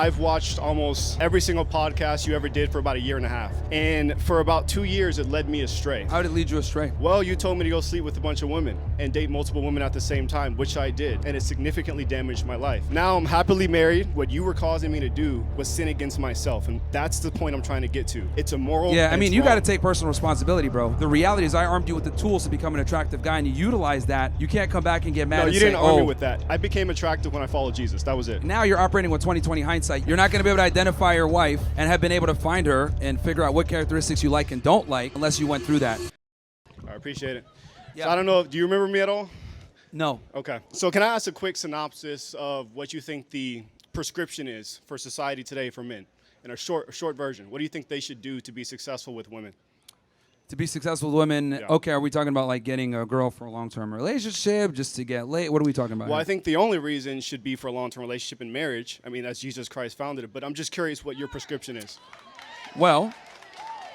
I've watched almost every single podcast you ever did for about a year and a half. And for about 2 years, it led me astray. How did it lead you astray? Well, you told me to go sleep with a bunch of women and date multiple women at the same time, which I did. And it significantly damaged my life. Now I'm happily married. What you were causing me to do was sin against myself. And that's the point I'm trying to get to. It's immoral. Yeah, I mean, you got to to take personal responsibility, bro. The reality is I armed you with the tools to become an attractive guy, and you utilize that. You can't come back and get mad No, and you say, didn't arm me with that. I became attractive when I followed Jesus. That was it. Now you're operating with 20/20 hindsight. You're not going to be able to identify your wife and have been able to find her and figure out what characteristics you like and don't like unless you went through that. I appreciate it. Yeah. So I don't know, do you remember me at all? No. Okay. So can I ask a quick synopsis of what you think the prescription is for society today for men? In a short version, what do you think they should do to be successful with women? To be successful with women, Yeah. okay, are we talking about like getting a girl for a long-term relationship, just to get laid? What are we talking about? Well, here? I think the only reason should be for a long-term relationship and marriage. I mean, as Jesus Christ founded it. But I'm just curious what your prescription is. Well,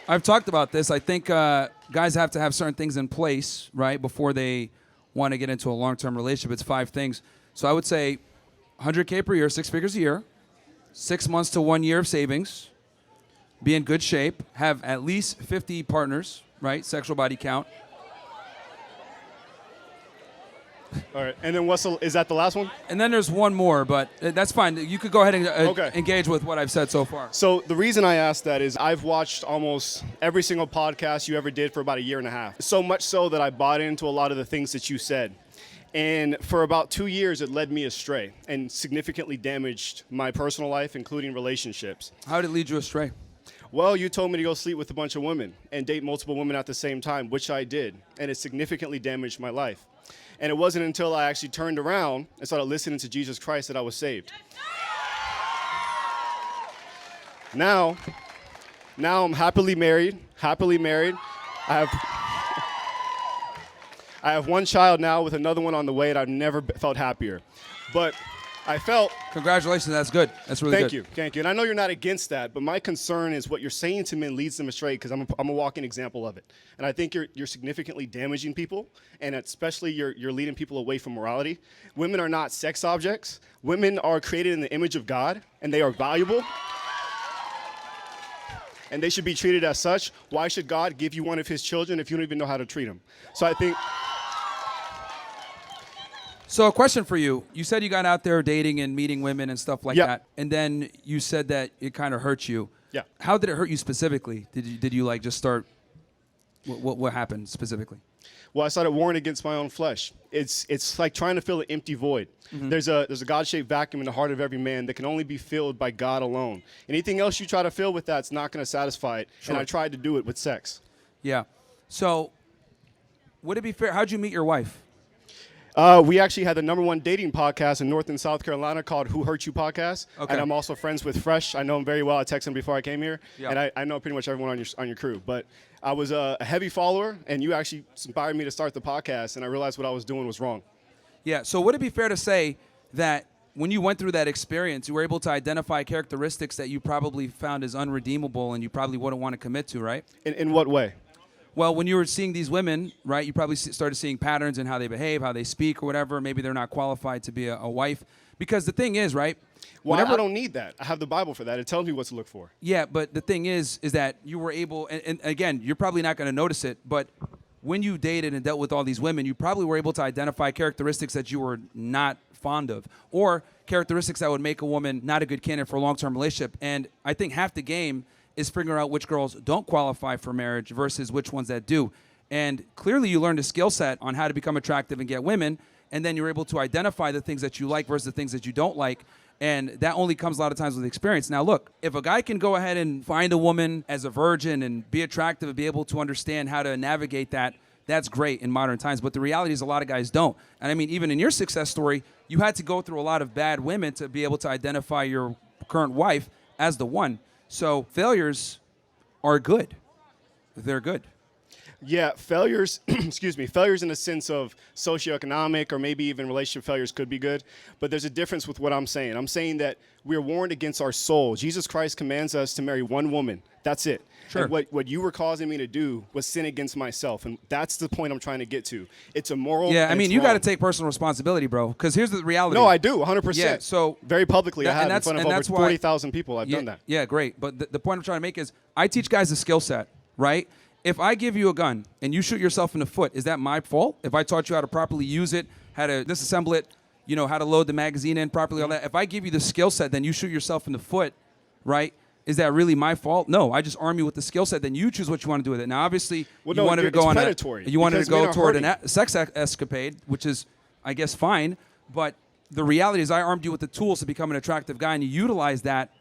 I've talked about this. I think guys have to have certain things in place, right, before they want to get into a long-term relationship. It's 5 things. So I would say $100K per year, 6 figures a year, 6 months to 1 year of savings, be in good shape, have at least 50 partners, right, sexual body count. All right. And then is that the last one? And then there's one more, but that's fine. You could go ahead and Okay. engage with what I've said so far. So the reason I asked that is I've watched almost every single podcast you ever did for about a year and a half. So much so that I bought into a lot of the things that you said. And for about 2 years, it led me astray and significantly damaged my personal life, including relationships. How did it lead you astray? Well, you told me to go sleep with a bunch of women and date multiple women at the same time, which I did. And it significantly damaged my life. And it wasn't until I actually turned around and started listening to Jesus Christ that I was saved. Now I'm happily married. I have one child now with another one on the way, and I've never felt happier. But I felt... Congratulations, that's good. That's really good. Thank you. And I know you're not against that, but my concern is what you're saying to men leads them astray, because I'm a walking example of it. And I think you're significantly damaging people, and especially you're leading people away from morality. Women are not sex objects. Women are created in the image of God, and they are valuable. And they should be treated as such. Why should God give you one of his children if you don't even know how to treat them? So I think... So a question for you. You said you got out there dating and meeting women and stuff like Yeah. that. And then you said that it kind of hurt you. Yeah. How did it hurt you specifically? Did you like just start, what happened specifically? Well, I started warring against my own flesh. It's like trying to fill an empty void. Mm-hmm. There's a God-shaped vacuum in the heart of every man that can only be filled by God alone. Anything else you try to fill with that's not going to satisfy it. Sure. And I tried to do it with sex. Yeah. So would it be fair? How'd you meet your wife? We actually had the #1 dating podcast in North and South Carolina called Who Hurt You Podcast. Okay. And I'm also friends with Fresh. I know him very well. I texted him before I came here. Yeah. And I know pretty much everyone on your crew. But I was a heavy follower, and you actually inspired me to start the podcast, and I realized what I was doing was wrong. Yeah. So would it be fair to say that when you went through that experience, you were able to identify characteristics that you probably found as unredeemable and you probably wouldn't want to commit to, right? In what way? Well, when you were seeing these women, right, you probably started seeing patterns in how they behave, how they speak or whatever. Maybe they're not qualified to be a wife. Because the thing is, right? Well, I don't need that. I have the Bible for that. It tells me what to look for. Yeah, but the thing is that you were able, and again, you're probably not going to notice it, but when you dated and dealt with all these women, you probably were able to identify characteristics that you were not fond of, or characteristics that would make a woman not a good candidate for a long-term relationship. And I think half the game is figuring out which girls don't qualify for marriage versus which ones that do. And clearly you learned a skill set on how to become attractive and get women, and then you're able to identify the things that you like versus the things that you don't like. And that only comes a lot of times with experience. Now, look, if a guy can go ahead and find a woman as a virgin and be attractive and be able to understand how to navigate that, that's great in modern times. But the reality is a lot of guys don't. And I mean, even in your success story, you had to go through a lot of bad women to be able to identify your current wife as the one. So failures are good. They're good. Yeah, failures, excuse me, failures in the sense of socioeconomic or maybe even relationship failures could be good, but there's a difference with what I'm saying. I'm saying that we're warned against our soul. Jesus Christ commands us to marry one woman. That's it. Sure. And what you were causing me to do was sin against myself, and that's the point I'm trying to get to. It's immoral. Yeah, I and mean, it's you got to wrong. take personal responsibility, bro, because here's the reality. No, I do, 100%. Yeah, so very publicly, I and have in that's- front of and over that's why- 40,000 people. I've yeah, done that. Yeah, great. But the point I'm trying to make is I teach guys a skill set, right? If I give you a gun and you shoot yourself in the foot, is that my fault? If I taught you how to properly use it, how to disassemble it, you know, how to load the magazine in properly, all that. If I give you the skill set, then you shoot yourself in the foot, right? Is that really my fault? No, I just arm you with the skill set. Then you choose what you want to do with it. Now, obviously, Well, you no, wanted to it's go on predatory, you wanted to because men go are toward hurting. a sex escapade, which is, I guess, fine. But the reality is, I armed you with the tools to become an attractive guy, and you utilize that.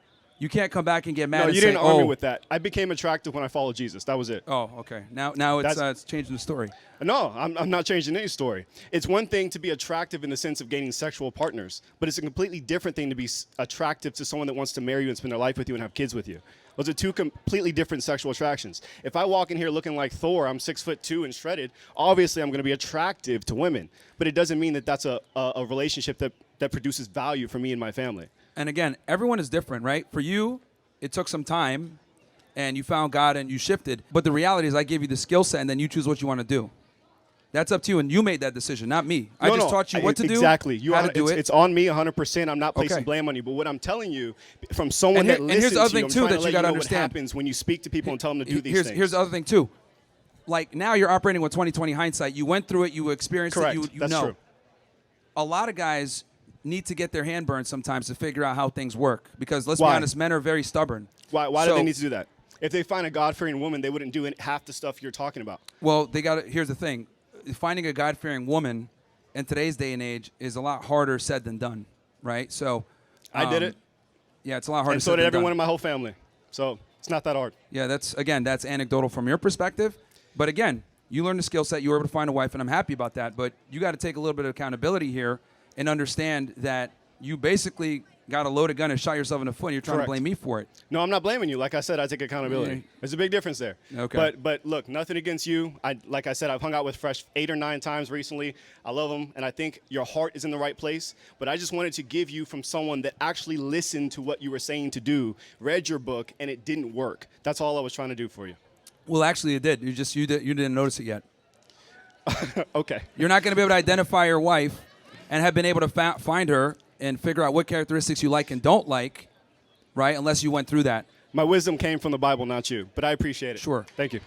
You can't come back and get mad No, and you say, didn't arm me "Oh, with that. I became attractive when I followed Jesus. That was it. oh, okay." Now it's That's- it's changing the story. No, I'm not changing any story. It's one thing to be attractive in the sense of gaining sexual partners, but it's a completely different thing to be attractive to someone that wants to marry you and spend their life with you and have kids with you. Those are two completely different sexual attractions. If I walk in here looking like Thor, I'm 6'2" and shredded, obviously I'm going to be attractive to women, but it doesn't mean that that's a relationship that produces value for me and my family. And again, everyone is different, right? For you, it took some time, and you found God and you shifted. But the reality is, I gave you the skill set, and then you choose what you want to do. That's up to you, and you made that decision, not me. I just taught you what to do, exactly. how to do it. It's on me 100%. I'm not placing Okay. blame on you. But what I'm telling you, from someone And here- that and here's listens the other to you, thing, I'm too, trying that to you let gotta know what understand. happens when you speak to people and tell them to do these here's, things. Here's the other thing, too. Like, now you're operating with 20/20 hindsight. You went through it. You experienced Correct. it. You That's know. true. A lot of guys need to get their hand burned sometimes to figure out how things work. Because, let's be Why? honest, men are very stubborn. Why do So- they need to do that? If they find a God-fearing woman, they wouldn't do half the stuff you're talking about. Well, they got. Here's the thing: finding a God-fearing woman in today's day and age is a lot harder said than done, right? So, I did it, Yeah, it's a lot harder. and said so did than everyone done. in my whole family. So it's not that hard. Yeah, that's anecdotal from your perspective, but again, you learned the skill set. You were able to find a wife, and I'm happy about that. But you got to take a little bit of accountability here and understand that you basically got a loaded gun and shot yourself in the foot. And you're trying Correct. to blame me for it. No, I'm not blaming you. Like I said, I take accountability. Yeah. There's a big difference there. Okay. But look, nothing against you. Like I said, I've hung out with Fresh 8 or 9 times recently. I love them, and I think your heart is in the right place. But I just wanted to give you from someone that actually listened to what you were saying to do, read your book, and it didn't work. That's all I was trying to do for you. Well, actually, it did. You didn't notice it yet. Okay. You're not going to be able to identify your wife and have been able to find her and figure out what characteristics you like and don't like, right? Unless you went through that. My wisdom came from the Bible, not you. But I appreciate it. Sure. Thank you.